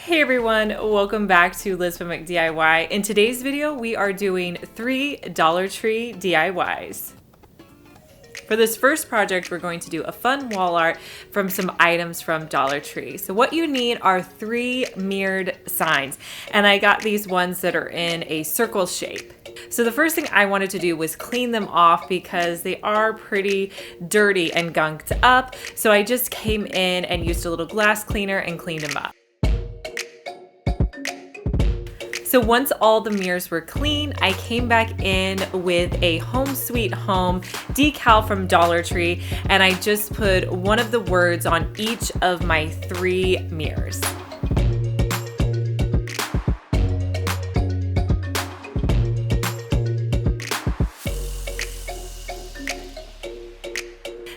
Hey everyone, welcome back to lizfenwickdiy. In today's video, we are doing 3 Dollar Tree DIYs. For this first project, we're going to do a fun wall art from some items from Dollar Tree. So what you need are 3 mirrored signs, and I got these ones that are in a circle shape. So the first thing I wanted to do was clean them off because they are pretty dirty and gunked up. So I just came in and used a little glass cleaner and cleaned them up. So once all the mirrors were clean, I came back in with a Home Sweet Home decal from Dollar Tree, and I just put one of the words on each of my 3 mirrors.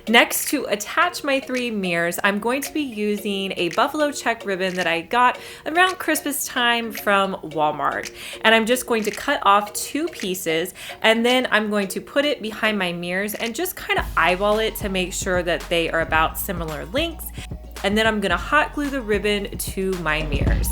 Next, to attach my 3 mirrors, I'm going to be using a buffalo check ribbon that I got around Christmas time from Walmart. And I'm just going to cut off 2 pieces, and then I'm going to put it behind my mirrors and just kind of eyeball it to make sure that they are about similar lengths. And then I'm going to hot glue the ribbon to my mirrors.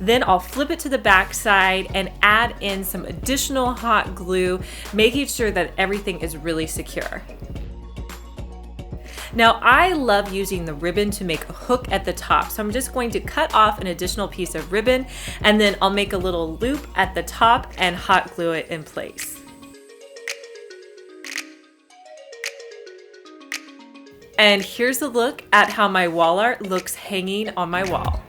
Then I'll flip it to the back side and add in some additional hot glue, making sure that everything is really secure. Now I love using the ribbon to make a hook at the top, so I'm just going to cut off an additional piece of ribbon, and then I'll make a little loop at the top and hot glue it in place. And here's a look at how my wall art looks hanging on my wall.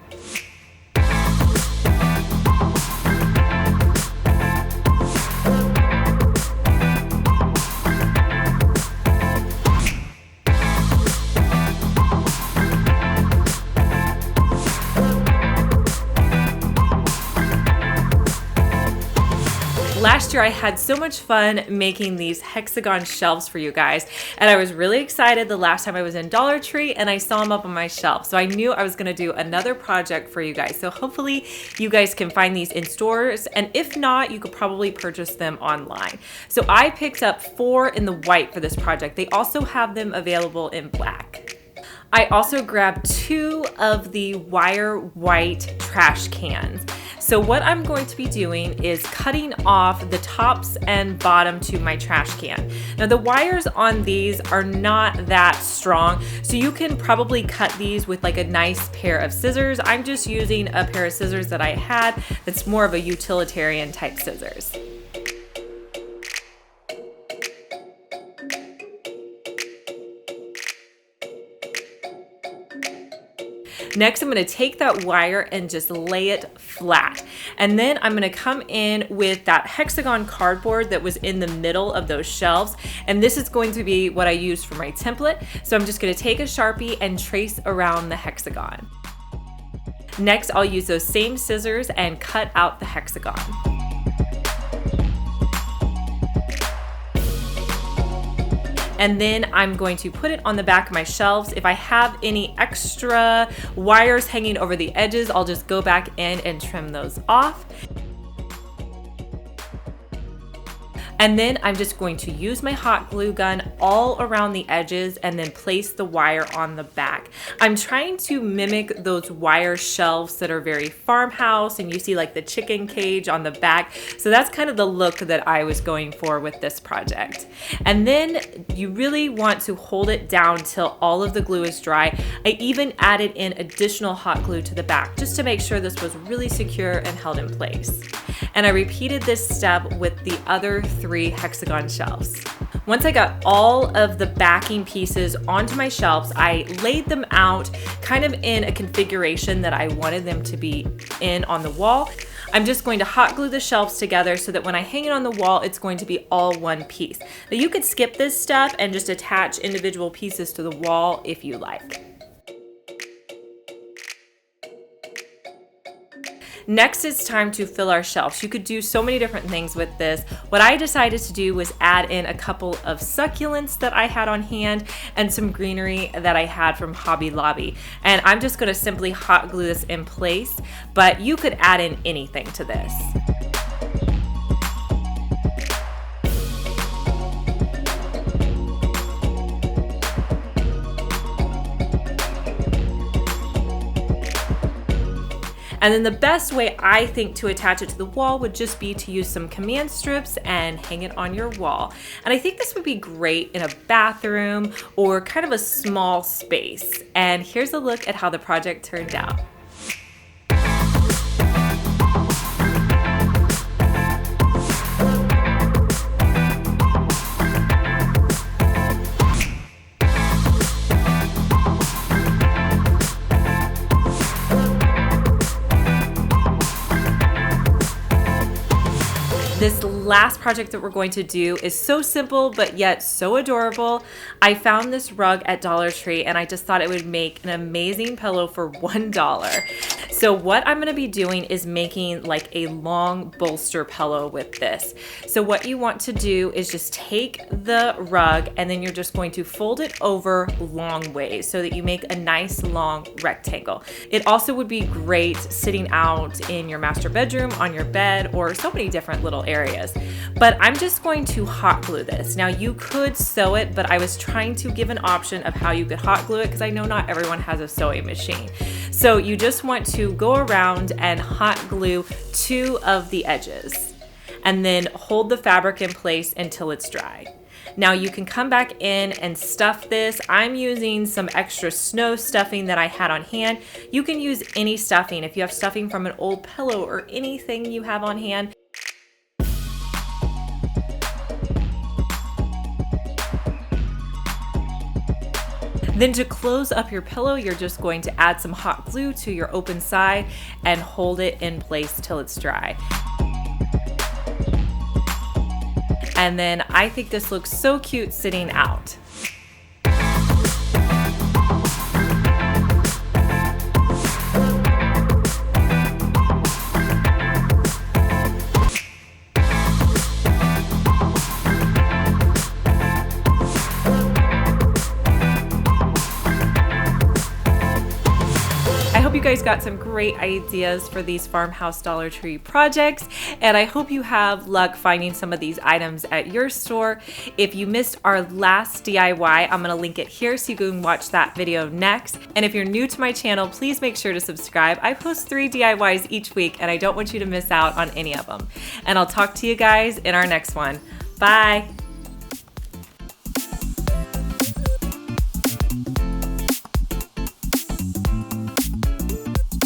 Last year I had so much fun making these Hexagon shelves for you guys, and I was really excited the last time I was in Dollar Tree and I saw them up on my shelf. So I knew I was going to do another project for you guys. So hopefully you guys can find these in stores, and if not, you could probably purchase them online. So I picked up 4 in the white for this project. They also have them available in black. I also grabbed 2 of the wire white trash cans. So what I'm going to be doing is cutting off the tops and bottom to my trash can. Now the wires on these are not that strong, so you can probably cut these with like a nice pair of scissors. I'm just using a pair of scissors that I had that's more of a utilitarian type scissors. Next, I'm going to take that wire and just lay it flat. And then I'm going to come in with that hexagon cardboard that was in the middle of those shelves. And this is going to be what I used for my template. So I'm just going to take a Sharpie and trace around the hexagon. Next, I'll use those same scissors and cut out the hexagon. And then I'm going to put it on the back of my shelves. If I have any extra wires hanging over the edges, I'll just go back in and trim those off. And then I'm just going to use my hot glue gun all around the edges and then place the wire on the back. I'm trying to mimic those wire shelves that are very farmhouse, and you see like the chicken cage on the back. So that's kind of the look that I was going for with this project. And then you really want to hold it down till all of the glue is dry. I even added in additional hot glue to the back just to make sure this was really secure and held in place. And I repeated this step with the other 3 hexagon shelves. Once I got all of the backing pieces onto my shelves, I laid them out kind of in a configuration that I wanted them to be in on the wall. I'm just going to hot glue the shelves together so that when I hang it on the wall, it's going to be all one piece. Now you could skip this step and just attach individual pieces to the wall if you like. Next, it's time to fill our shelves. You could do so many different things with this. What I decided to do was add in a couple of succulents that I had on hand and some greenery that I had from Hobby Lobby. And I'm just gonna simply hot glue this in place, but you could add in anything to this. And then the best way I think to attach it to the wall would just be to use some command strips and hang it on your wall. And I think this would be great in a bathroom or kind of a small space. And here's a look at how the project turned out. This last project that we're going to do is so simple, but yet so adorable. I found this rug at Dollar Tree and I just thought it would make an amazing pillow for $1. So what I'm gonna be doing is making like a long bolster pillow with this. So what you want to do is just take the rug and then you're just going to fold it over long ways so that you make a nice long rectangle. It also would be great sitting out in your master bedroom, on your bed, or so many different little areas. But I'm just going to hot glue this. Now you could sew it, but I was trying to give an option of how you could hot glue it because I know not everyone has a sewing machine. So you just want to go around and hot glue 2 of the edges and then hold the fabric in place until it's dry. Now you can come back in and stuff this. I'm using some extra snow stuffing that I had on hand. You can use any stuffing. If you have stuffing from an old pillow or anything you have on hand. Then to close up your pillow, you're just going to add some hot glue to your open side and hold it in place till it's dry. And then I think this looks so cute sitting out. I hope you guys got some great ideas for these Farmhouse Dollar Tree projects, and I hope you have luck finding some of these items at your store. If you missed our last DIY, I'm gonna link it here so you can watch that video next. And if you're new to my channel, please make sure to subscribe. I post 3 DIYs each week, and I don't want you to miss out on any of them. And I'll talk to you guys in our next one. Bye.